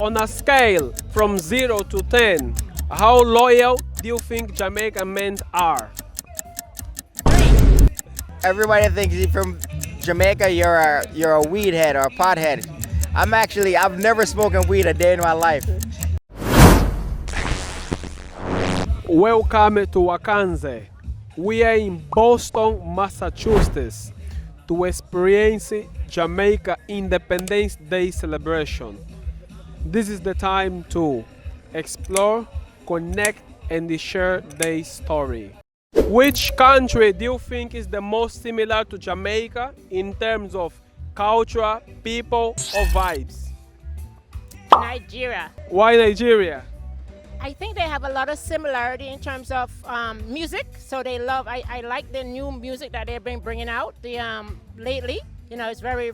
On a scale from 0 to 10, how loyal do you think Jamaican men are? Everybody thinks you're from Jamaica, you're a weed head or a pot head. I've never smoked weed a day in my life. Welcome to Wakanze. We are in Boston, Massachusetts to experience Jamaica Independence Day celebration. This is the time to explore, connect, and share their story. Which country do you think is the most similar to Jamaica in terms of culture, people, or vibes? Nigeria. Why Nigeria? I think they have a lot of similarity in terms of music. So they love. I like the new music that they've been bringing out. Lately, it's very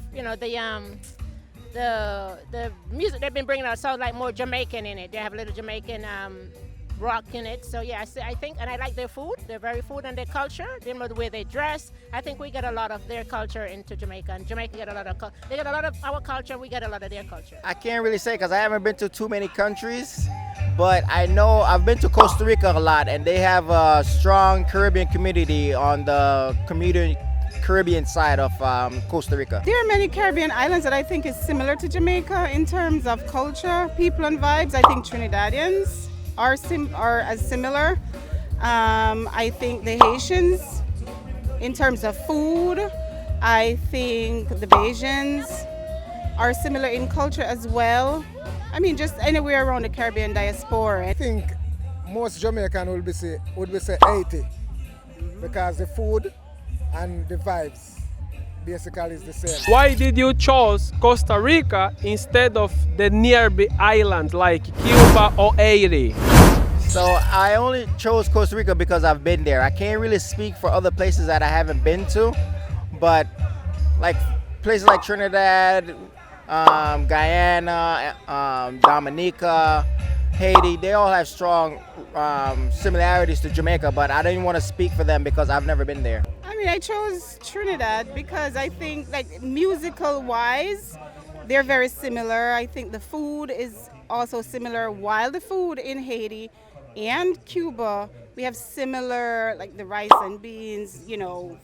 the music they've been bringing out sounds like more Jamaican in it. They have a little Jamaican rock in it. So yeah, I think, and I like their food. They're very food and their culture. The way they dress. I think we get a lot of their culture into Jamaica, and Jamaica get a lot of they get a lot of our culture. We get a lot of their culture. I can't really say because I haven't been to too many countries, but I know I've been to Costa Rica a lot, and they have a strong Caribbean community on the Caribbean side of Costa Rica. There are many Caribbean islands that I think is similar to Jamaica in terms of culture, people, and vibes. I think Trinidadians are as similar. I think the Haitians, in terms of food, I think the Bajans are similar in culture as well. I mean, just anywhere around the Caribbean diaspora. I think most Jamaican would be say 80 because the food and the vibes basically is the same. Why did you choose Costa Rica instead of the nearby islands like Cuba or Haiti? So I only chose Costa Rica because I've been there. I can't really speak for other places that I haven't been to, but like places like Trinidad, Guyana, Dominica, Haiti, they all have strong similarities to Jamaica, but I didn't want to speak for them because I've never been there. I mean, I chose Trinidad because I think, like, musical wise, they're very similar. I think the food is also similar. While the food in Haiti and Cuba, we have similar, like the rice and beans,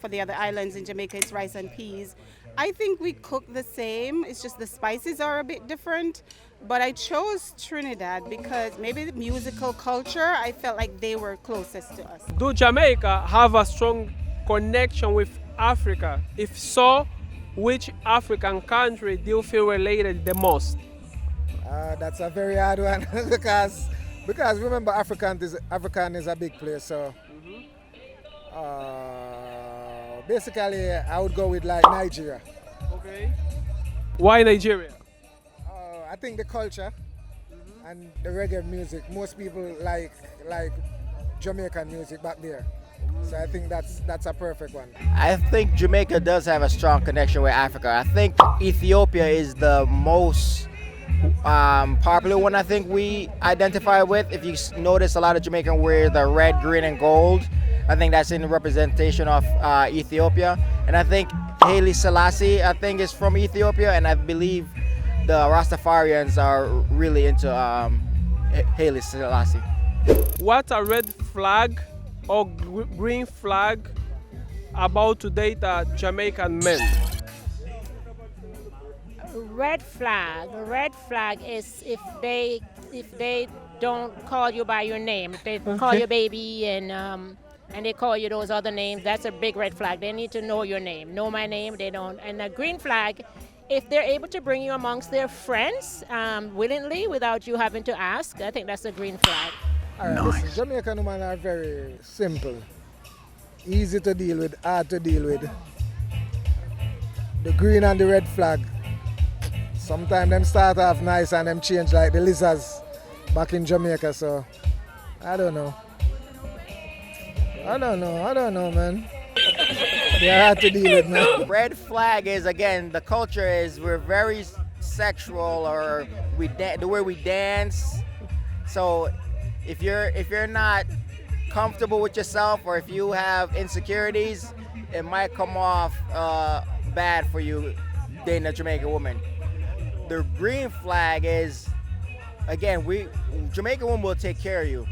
for the other islands in Jamaica, it's rice and peas. I think we cook the same, it's just the spices are a bit different. But I chose Trinidad because maybe the musical culture, I felt like they were closest to us. Do Jamaica have a strong connection with Africa? If so, which African country do you feel related the most? That's a very hard one because remember African is a big place, so basically I would go with like Nigeria. Okay. Why Nigeria? I think the culture and the reggae music. Most people like Jamaican music back there, so I think that's a perfect one. I think Jamaica does have a strong connection with Africa. I think Ethiopia is the most popular one I think we identify with. If you notice, a lot of Jamaican wear the red, green, and gold. I think that's in representation of Ethiopia. And I think Haile Selassie, I think, is from Ethiopia, and I believe the Rastafarians are really into Haile Selassie. What a red flag or green flag about to date a Jamaican men? Red flag is if they don't call you by your name. If they call you baby and they call you those other names, that's a big red flag. They need to know your name. Know my name, they don't. And a green flag, if they're able to bring you amongst their friends willingly without you having to ask, I think that's a green flag. All right, listen, Jamaican women are very simple, easy to deal with, hard to deal with. The green and the red flag, sometimes them start off nice and them change like the lizards back in Jamaica, so I don't know, man. They're hard to deal with, man. Red flag is, again, the culture is we're very sexual, or the way we dance. So if you're not comfortable with yourself, or if you have insecurities, it might come off bad for you dating a Jamaican woman. The green flag is again, Jamaican women will take care of you.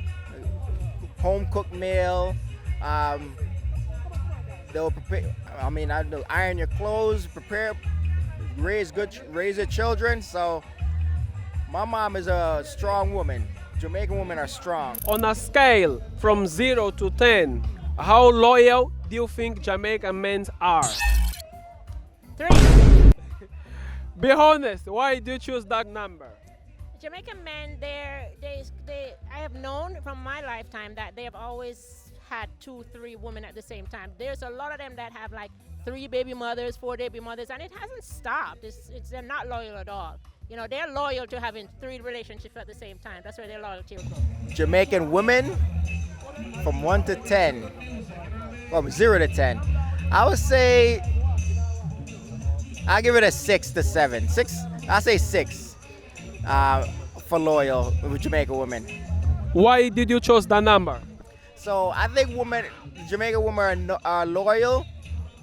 Home cooked meal. They'll prepare. They'll iron your clothes, prepare, raise your children. So my mom is a strong woman. Jamaican women are strong. On a scale from 0 to 10, how loyal do you think Jamaican men are? 3. Be honest, why do you choose that number? Jamaican men, I have known from my lifetime that they have always had 2, 3 women at the same time. There's a lot of them that have like 3 baby mothers, 4 baby mothers, and it hasn't stopped. They're not loyal at all. You know, they're loyal to having 3 relationships at the same time. That's where their loyalty will go. Jamaican women, from 1 to 10, from 0 to 10, I would say I'll give it a 6 to 7. I'll say 6 for loyal with Jamaican women. Why did you choose that number? So I think Jamaican women are loyal,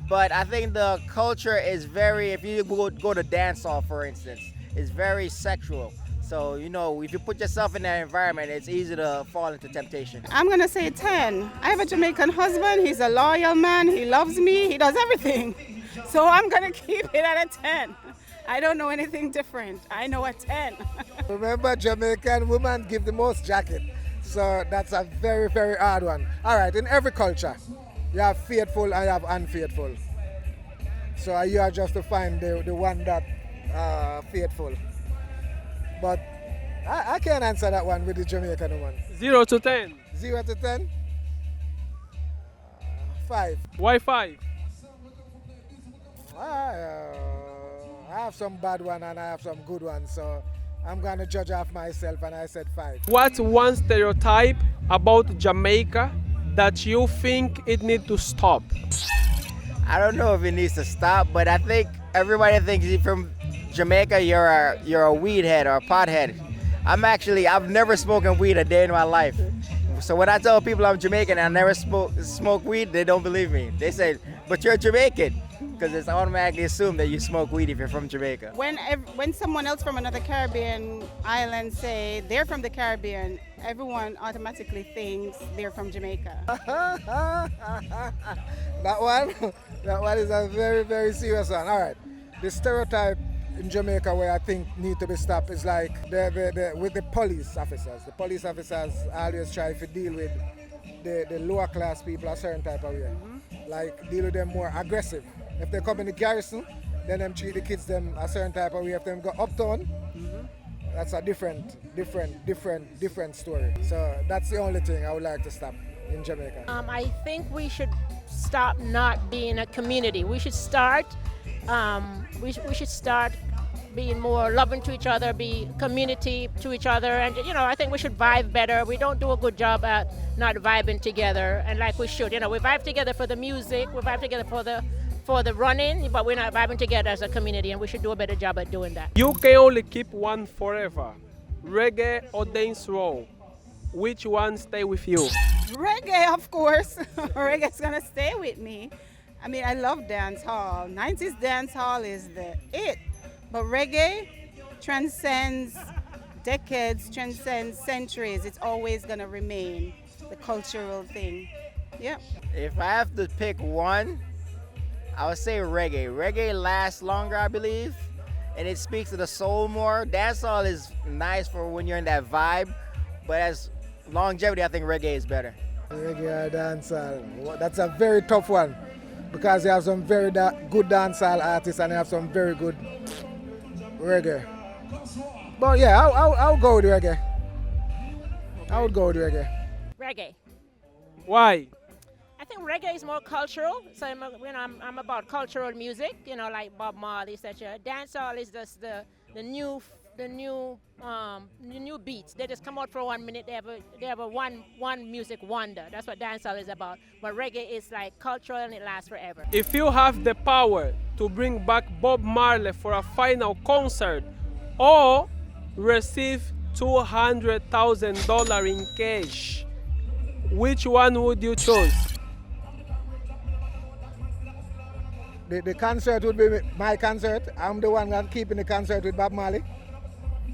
but I think the culture is if you go to dancehall, for instance, it's very sexual. So, if you put yourself in that environment, it's easy to fall into temptation. I'm going to say 10. I have a Jamaican husband. He's a loyal man. He loves me. He does everything. So I'm going to keep it at a 10. I don't know anything different. I know a 10. Remember, Jamaican women give the most jacket. So that's a very, very hard one. All right, in every culture, you have faithful and you have unfaithful. So you are just to find the one that faithful. But I can't answer that one with the Jamaican one. 0 to 10. 0 to 10? 5. Why 5? I have some bad one and I have some good ones, so I'm gonna judge off myself, and I said 5. What's one stereotype about Jamaica that you think it needs to stop? I don't know if it needs to stop, but I think everybody thinks from Jamaica you're a weed head or a pothead. I've never smoked weed a day in my life. So when I tell people I'm Jamaican and I never smoke weed, they don't believe me. They say, but you're Jamaican, because it's automatically assumed that you smoke weed if you're from Jamaica. When someone else from another Caribbean island say they're from the Caribbean, everyone automatically thinks they're from Jamaica. That one is a very, very serious one. All right, the stereotype in Jamaica where I think need to be stopped is like with the police officers. The police officers always try to deal with the lower class people a certain type of way. Like deal with them more aggressive. If they come in the garrison, then them treat the kids them a certain type of way. If them go uptown, that's a different story. So that's the only thing I would like to stop in Jamaica. I think we should stop not being a community. We should start being more loving to each other, be community to each other, and I think we should vibe better. We don't do a good job at not vibing together, and like we should. We vibe together for the music, we vibe together for the running, but we're not vibing together as a community, and we should do a better job at doing that. You can only keep one forever. Reggae or dancehall? Which one stay with you? Reggae, of course. Reggae's gonna stay with me. I mean, I love dancehall. 90s dancehall is the it. But reggae transcends decades, transcends centuries. It's always gonna remain the cultural thing. Yeah. If I have to pick one, I would say reggae. Reggae lasts longer, I believe, and it speaks to the soul more. Dancehall is nice for when you're in that vibe, but as longevity, I think reggae is better. Reggae or dancehall? That's a very tough one, because you have some very good dancehall artists and you have some very good reggae. But yeah, I'll go with reggae. I would go with reggae. Reggae. Why? I think reggae is more cultural, so I'm about cultural music, like Bob Marley, etc. Dancehall is just the new beats. They just come out for 1 minute. They have a one music wonder. That's what dancehall is about. But reggae is like cultural and it lasts forever. If you have the power to bring back Bob Marley for a final concert or receive $200,000 in cash, which one would you choose? The concert would be my concert. I'm the one that's keeping the concert with Bob Marley.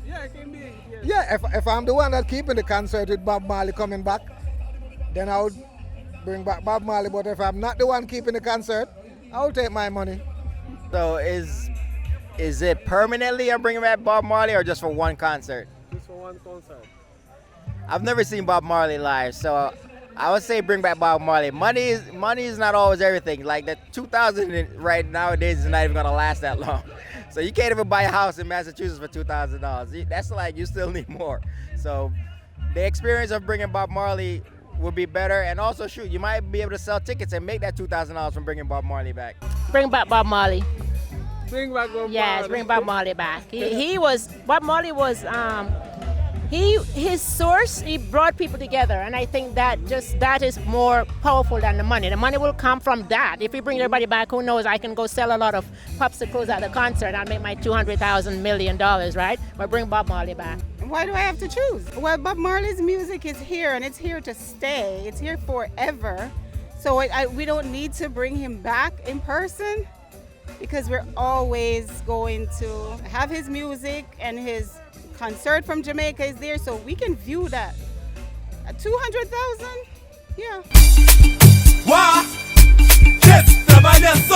Yeah, it can be. Yes. Yeah, if I'm the one that keeping the concert with Bob Marley coming back, then I would bring back Bob Marley. But if I'm not the one keeping the concert, I'll take my money. So is it permanently I'm bringing back Bob Marley or just for one concert? Just for one concert. I've never seen Bob Marley live, so I would say bring back Bob Marley. Money is not always everything. Like the 2000 right nowadays is not even gonna last that long. So you can't even buy a house in Massachusetts for $2,000. That's like you still need more. So the experience of bringing Bob Marley would be better, and also shoot, you might be able to sell tickets and make that $2,000 from bringing Bob Marley back. Bring back Bob Marley. Bring back Bob Yes, Marley. bring Bob Marley back. Bob Marley was his source. He brought people together, and I think that is more powerful than the money. The money will come from that. If we bring everybody back, who knows? I can go sell a lot of popsicles at the concert and make my $200,000 million, right? But bring Bob Marley back. Why do I have to choose? Well, Bob Marley's music is here, and it's here to stay. It's here forever. So we don't need to bring him back in person, because we're always going to have his music, and his concert from Jamaica is there, so we can view that. At 200,000, yeah. Wa, yes, the man is so